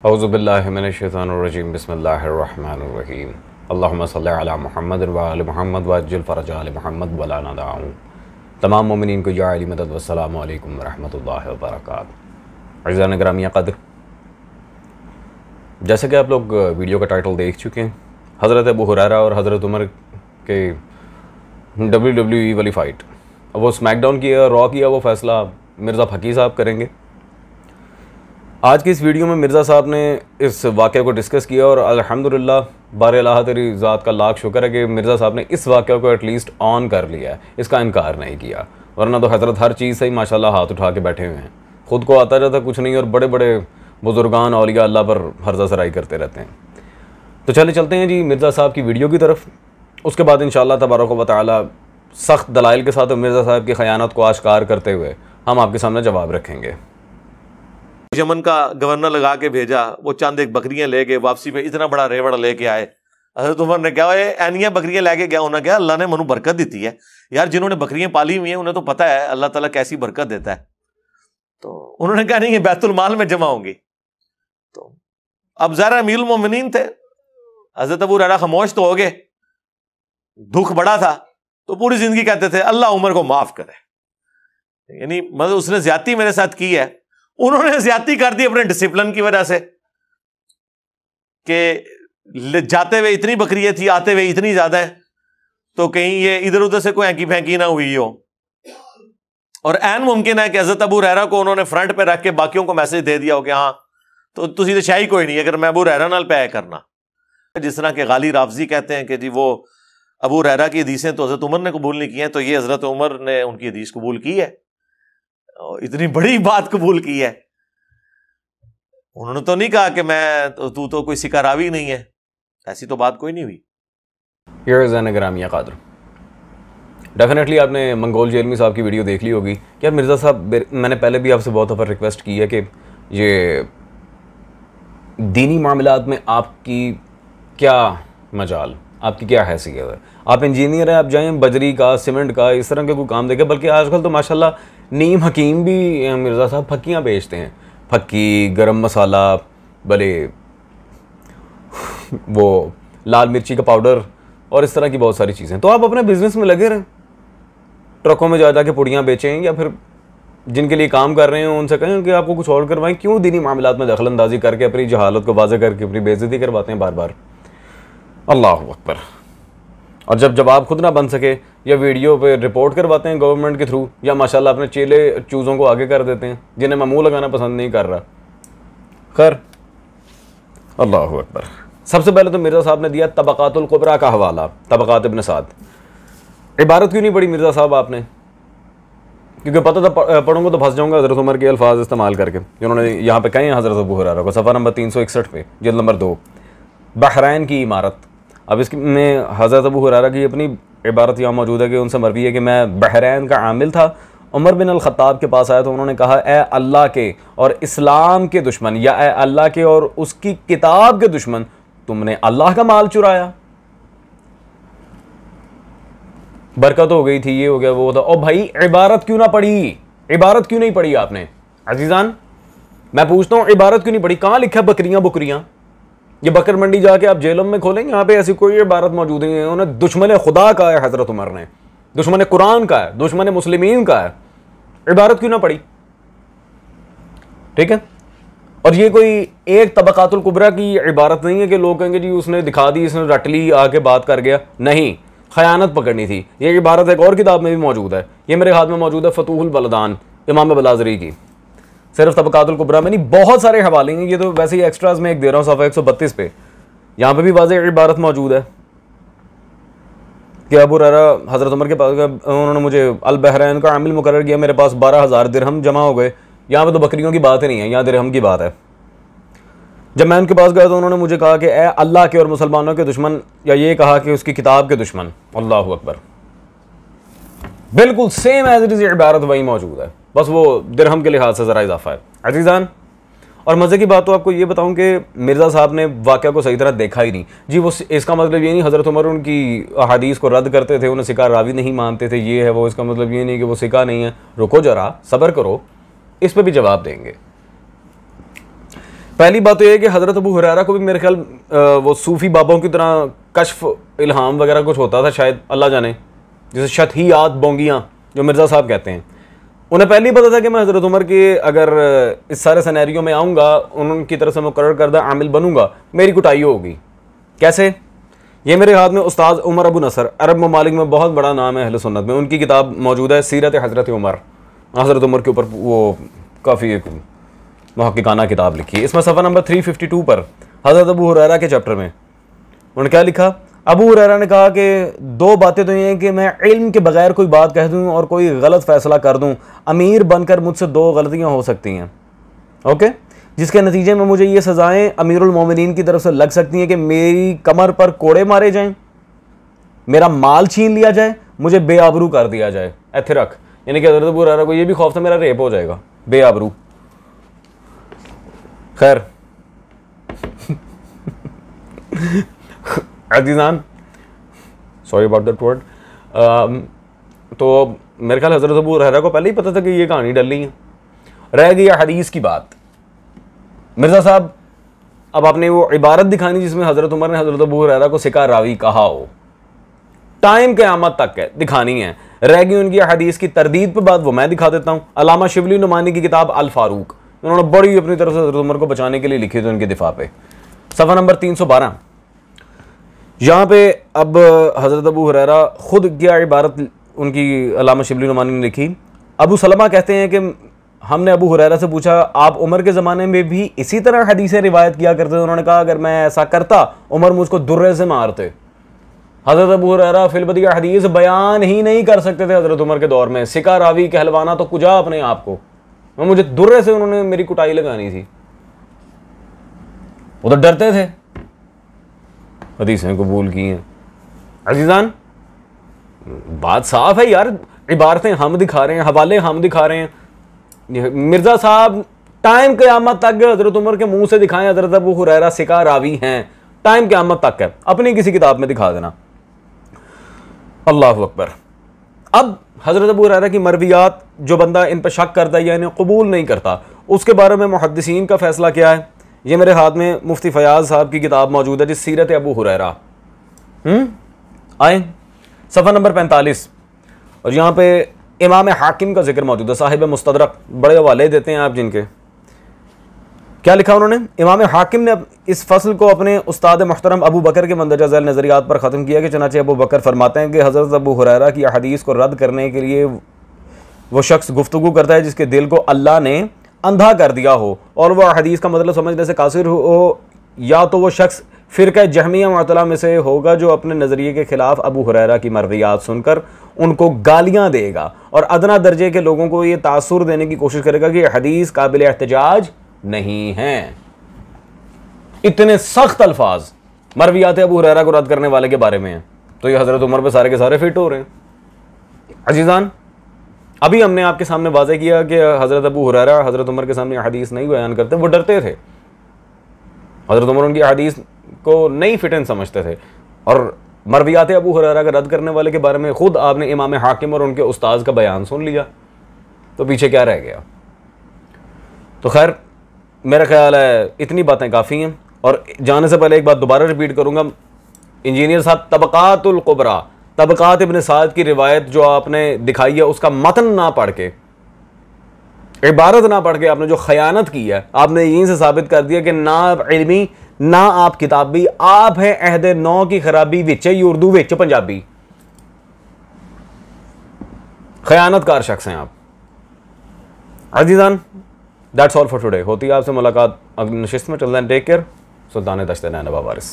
औज़ु बिल्लाहि मिनश्शैतानिर्रजीम बिस्मिल्लाहिर्रहमानिर्रहीम अल्लाहुम्मा सल्लि अला मुहम्मद व आलि मुहम्मद वअज्जिल फ़रजा आलि मुहम्मद वला नदअू। तमाम मोमिनीन को या अली मदद वस्सलामु अलैकुम रहमतुल्लाहि व बरकातहू। अज़ीज़ान गिरामी क़द्र, जैसे कि आप लोग वीडियो का टाइटल देख चुके हैं, हज़रत अबू हुरैरा और हज़रत उमर के WWE वाली फ़ाइट, वो स्मैकडाउन की है, रॉ की है, वो फ़ैसला मिर्ज़ा फ़की साहब करेंगे। आज की इस वीडियो में मिर्ज़ा साहब ने इस वाक़े को डिस्कस किया और अल्हम्दुलिल्लाह बारे अल्लाह तेरी ज़ात का लाख शुक्र है कि मिर्ज़ा साहब ने इस वाक़े को एटलीस्ट ऑन कर लिया है, इसका इनकार नहीं किया। वरना तो हज़रत हर चीज़ से ही माशाल्लाह हाथ उठा के बैठे हुए हैं, ख़ुद को आता जाता कुछ नहीं और बड़े बड़े बुज़ुर्गान औलिया अल्लाह पर हर्जा सराई करते रहते हैं। तो चलते हैं जी मिर्ज़ा साहब की वीडियो की तरफ। उसके बाद इंशाअल्लाह तबारक व तआला सख्त दलाइल के साथ मिर्ज़ा साहब की ख़यानत को आश्कार करते हुए हम आपके सामने जवाब रखेंगे। यमन का गवर्नर लगा के भेजा, वो चंद एक बकरियां ले गए, वापसी में इतना बड़ा रेवड़ लेके आए। हज़रत उमर ने कहा एनिया बकरियां लेके गया, उन्होंने कहा अल्लाह ने मनु बरकत दी है यार, जिन्होंने बकरियां पाली हुई हैं उन्हें तो पता है अल्लाह ताला कैसी बरकत देता है। तो उन्होंने कहा नहीं, ये बैतुल माल में जमा होंगी। तो अब ज़रा अमीरुल मोमिनीन थे, हज़रत अबू हुरैरा खामोश तो हो गए, दुख बड़ा था, तो पूरी जिंदगी कहते थे अल्लाह उमर को माफ करे, यानी मतलब उसने ज्यादती मेरे साथ की है। उन्होंने ज्यादती कर दी अपने डिसिप्लिन की वजह से कि जाते हुए इतनी बकरियां थी, आते हुए इतनी ज्यादा है, तो कहीं ये इधर उधर से कोई हैंकी फैंकी ना हुई हो। और ऐन मुमकिन है कि हज़रत अबू हुरैरा को उन्होंने फ्रंट पे रख के बाकियों को मैसेज दे दिया हो कि हाँ तो तुसी तो शाही कोई नहीं अगर मैं अबू हुरैरा नाल पे करना। जिस तरह के गाली राफजी कहते हैं कि जी वो अबू हुरैरा की हदीसें तो हज़रत उमर ने कबूल नहीं की हैं, तो ये हज़रत उमर ने उनकी हदीस कबूल की है, इतनी बड़ी बात कबूल की है। उन्होंने तो नहीं कहा कि मैं तू तो कोई सिकारावी नहीं है, ऐसी तो बात कोई नहीं हुई। गिरामिया कादर, डेफिनेटली आपने मंगोल जेलमी साहब की वीडियो देख ली होगी। यार मिर्ज़ा साहब, मैंने पहले भी आपसे बहुत दफ़ा रिक्वेस्ट की है कि ये दीनी मामलात में आपकी क्या मजाल, आपकी क्या हैसियत है। आप इंजीनियर हैं, आप जाएँ बजरी का, सीमेंट का, इस तरह के कोई काम देखें। बल्कि आजकल तो माशाल्लाह नीम हकीम भी मिर्ज़ा साहब फक्कियाँ बेचते हैं, फक्की, गरम मसाला, भले वो लाल मिर्ची का पाउडर और इस तरह की बहुत सारी चीज़ें। तो आप अपने बिज़नेस में लगे रहें, ट्रकों में जा के पुड़ियाँ बेचें, या फिर जिनके लिए काम कर रहे हैं उनसे कहें कि आपको कुछ और करवाएं। क्यों दीनी मामलात में दखल अंदाजी करके अपनी जहालत को वाज़े करके अपनी बेइज्जती करवाते हैं बार बार। अल्लाहु अकबर। और जब आप खुद ना बन सके या वीडियो पे रिपोर्ट करवाते हैं गवर्नमेंट के थ्रू, या माशाल्लाह अपने चेले चूज़ों को आगे कर देते हैं जिन्हें मैं मुँह लगाना पसंद नहीं कर रहा। खैर, अल्लाहु अकबर। सबसे पहले तो मिर्ज़ा साहब ने दिया तबक़ातुल कुबरा का हवाला, तबक़ात इब्न साद। इबारत क्यों नहीं पढ़ी मिर्ज़ा साहब आपने? क्योंकि पता था पढ़ूंगा तो फंस जाऊंगा हज़रत उमर के अल्फाज इस्तेमाल करके, जिन्होंने यहाँ पे कहे हैं हज़रत अबू हुरैरा को, सफ़ा नंबर 361 पे, जिल्द नंबर 2, बहरैन की इमारत। अब इसमें हज़रत अबू हुरैरा की अपनी इबारत यहाँ मौजूद है कि उनसे मरवी है कि मैं बहरैन का आमिल था, उमर बिन अल-ख़त्ताब के पास आया तो उन्होंने कहा ए अल्लाह के और इस्लाम के दुश्मन, या ए अल्लाह के और उसकी किताब के दुश्मन, तुमने अल्लाह का माल चुराया। बरकत हो गई थी, ये हो गया, वो था। और भाई इबारत क्यों ना पढ़ी, इबारत क्यों नहीं पढ़ी आपने? अजीज़ान, मैं पूछता हूँ इबारत क्यों नहीं पढ़ी? कहाँ लिखा है बकरियाँ बुकरियाँ? ये बकर मंडी जाके आप जेलों में खोलेंगे, यहाँ पे ऐसी कोई इबारत मौजूद नहीं है। उन्हें दुश्मन खुदा का है हज़रत उमर ने, दुश्मन कुरान का है, दुश्मन मुस्लिमीन का है। इबारत क्यों ना पढ़ी? ठीक है। और ये कोई एक तबक़ातुल कुबरा की इबारत नहीं है कि लोग कहेंगे जी उसने दिखा दी, इसने रट ली, आके बात कर गया। नहीं, ख़यानत पकड़नी थी। ये इबारत एक और किताब में भी मौजूद है, ये मेरे हाथ में मौजूद है, फतूहुल बलदान, इमाम बलाज़री की। सिर्फ तबक़ातुल कुबरा में नहीं, बहुत सारे हवाले हैं। ये तो वैसे ही एक्स्ट्राज में एक दे रहा हूँ, सफ़ा 132 पे, यहाँ पे भी वाज़ेह इबारत मौजूद है कि अबू हुरैरा हज़रत उमर के पास, उन्होंने मुझे अल बहरैन का आमिल मुकर्रर किया, मेरे पास 12,000 दिरहम जमा हो गए। यहाँ पे तो बकरियों की बात ही नहीं है, यहाँ दिरहम की बात है। जब मैं उनके पास गया तो उन्होंने मुझे कहा कि ए अल्लाह के और मुसलमानों के दुश्मन, या ये कहा कि उसकी किताब के दुश्मन। अल्लाहु अकबर। बिल्कुल सेम एज इट इज़ इबारत वही मौजूद है, बस वो दिरहम के लिहाज से ज़रा इजाफा है। अजीज़ान, और मज़े की बात तो आपको ये बताऊं कि मिर्ज़ा साहब ने वाक़या को सही तरह देखा ही नहीं जी। वो इसका मतलब ये नहीं हज़रत उमर उनकी हदीस को रद्द करते थे, उन्हें सिका रावी नहीं मानते थे, ये है वो। इसका मतलब ये नहीं कि वो सिका नहीं है। रुको ज़रा, सब्र करो, इस पर भी जवाब देंगे। पहली बात तो ये है कि हज़रत अबू हुरैरा को भी मेरे ख्याल वो सूफ़ी बाबाओं की तरह कश्फ इल्हाम वगैरह कुछ होता था शायद, अल्लाह जाने, जैसे शतहियात बोंगियाँ जो मिर्ज़ा साहब कहते हैं। उन्हें पहले ही पता था कि मैं हज़रत उमर के अगर इस सारे सिनेरियो में आऊँगा, उनकी तरफ से मुकर्रर करदा आमिल बनूँगा, मेरी कुटाई होगी। कैसे? ये मेरे हाथ में उस्ताद उमर अबू नसर, अरब ममालिक में बहुत बड़ा नाम है अहले सुन्नत में, उनकी किताब मौजूद है सीरत हज़रत उमर। हज़रत उमर के ऊपर वो काफ़ी एक मुहक्किकाना किताब लिखी है। इसमें सफ़ा नंबर 352 पर हज़रत अबू हुरैरा के चैप्टर में उन्होंने क्या लिखा? अबू हुरैरा ने कहा कि दो बातें तो ये हैं कि मैं इल्म के बगैर कोई बात कह दूँ और कोई गलत फ़ैसला कर दूँ, अमीर बनकर मुझसे दो गलतियाँ हो सकती हैं, ओके, जिसके नतीजे में मुझे ये सज़ाएँ अमीरुल मोमिनीन की तरफ से लग सकती हैं कि मेरी कमर पर कोड़े मारे जाएँ, मेरा माल छीन लिया जाए, मुझे बेआबरू कर दिया जाए। ऐथे रख, यानी कि हज़रत अबू हुरैरा को ये भी खौफ था मेरा रेप हो जाएगा, बेआबरू। खैर अजीज़ान, सॉरी अबाउट दैट वर्ड, तो मेरे ख्याल हज़रत अबू हुरैरा को पहले ही पता था कि ये कहानी डली है। रह गई हदीस की बात। मिर्ज़ा साहब अब आपने वो इबारत दिखानी जिसमें हज़रत उमर ने हज़रत अबू हुरैरा को सिका रावी कहा हो, टाइम क़यामत तक है दिखानी है। रह गई उनकी हदीस की तरदीद पर बात, वो मैं दिखा देता हूँ। अल्लामा शिबली नुमानी की किताब अल फारूक, उन्होंने बड़ी अपनी तरफ से हज़रत उमर को बचाने के लिए लिखी थी उनके दिफा पे, सफ़ा नंबर 312। यहाँ पे अब हज़रत अबू हुरैरा खुद क्या इबारत उनकी अल्लामा शिबली नुमानी ने लिखी। अबू सलमा कहते हैं कि हमने अबू हुरैरा से पूछा, आप उमर के ज़माने में भी इसी तरह हदीसें रिवायत किया करते थे? उन्होंने कहा, अगर मैं ऐसा करता उमर मुझको दुर्रे से मारते। हज़रत अबू हुरैरा फिलबदिया हदीस बयान ही नहीं कर सकते थे हज़रत उमर के दौर में, सिका रावी कहलवाना तो कुजा अपने आप को, मुझे दुर्रे से उन्होंने मेरी कुटाई लगानी थी। वो तो डरते थे, हदीसें कबूल की हैं। अजीज़ान, बात साफ है यार, इबारतें हम दिखा रहे हैं, हवाले हम दिखा रहे हैं। मिर्ज़ा साहब टाइम क़यामत तक हज़रत उमर के मुंह से दिखाएं हज़रत अबू हुरैरा सिका रावी हैं, टाइम क़यामत तक है, अपनी किसी किताब में दिखा देना। अल्लाहु अकबर। अब हज़रत अबू हुरैरा की मरवियात, जो बंदा इन पर शक करता है या इन्हें कबूल नहीं करता, उसके बारे में मुहद्दिसीन का फ़ैसला क्या है? ये मेरे हाथ में मुफ्ती फ़याज़ साहब की किताब मौजूद है, जिस सीरत अबू हुरैरा। आए सफ़ा नंबर 45, और यहाँ पे इमाम हाकिम का जिक्र मौजूद है, साहिब मुस्तदरक, बड़े हवाले देते हैं आप जिनके। क्या लिखा उन्होंने? इमाम हाकिम ने इस फसल को अपने उस्ताद मुहतरम अबू बकर के मंदरजा ज़ैल नज़रियात पर ख़त्म किया कि चनाचे अबू बकर फरमाते हैं कि हज़रत अबू हुरैरा की हदीस को रद्द करने के लिए वो शख्स गुफ्तगू करता है जिसके दिल को अल्लाह ने अंधा कर दिया हो और वह हदीस का मतलब समझने से कासिर हो, या तो वो शख्स फ़िरक़ा जहमिया मुअत्तला में से होगा जो अपने नज़रिए के ख़िलाफ़ अबू हुरैरा की मरवियात सुनकर उनको गालियाँ देगा और अदना दर्जे के लोगों को ये तासुर देने की कोशिश करेगा कि हदीस काबिल एहतजाज नहीं है। इतने सख्त अल्फाज मरवियात अबू हुरैरा को रद्द करने वाले के बारे में हैं, तो ये हज़रत उमर पे सारे के सारे फिट हो रहे हैं। अजीज़ान, अभी हमने आपके सामने वाज़े किया कि हज़रत अबू हुरैरा हज़रत उमर के सामने हदीस नहीं बयान करते, वो डरते थे। हज़रत उमर उनकी हदीस को नहीं फिटन समझते थे, और मरवियात अबू हुरैरा का रद्द करने वाले के बारे में ख़ुद आपने इमाम हाकिम और उनके उस्ताद का बयान सुन लिया, तो पीछे क्या रह गया? तो खैर, मेरा ख्याल है इतनी बातें काफ़ी हैं। और जाने से पहले एक बात दोबारा रिपीट करूँगा, इंजीनियर साहब, तबक़ातुल कुबरा, तबक़ात इब्न साद की रिवायत जो आपने दिखाई है, उसका मतन ना पढ़ के, इबारत ना पढ़ के आपने जो खयानत की है, आपने यहीं से साबित कर दिया कि ना आप इल्मी, ना आप किताबी, आप हैं अहद नौ की खराबी विच उर्दू विच पंजाबी, खयानतकार शख्स हैं आप। अजीज़ान, दैट्स ऑल फॉर टुडे। होती है आपसे मुलाकात अगली नशिस्त में। Till then take care. सुल्तान दश्त नैनवा वारिस।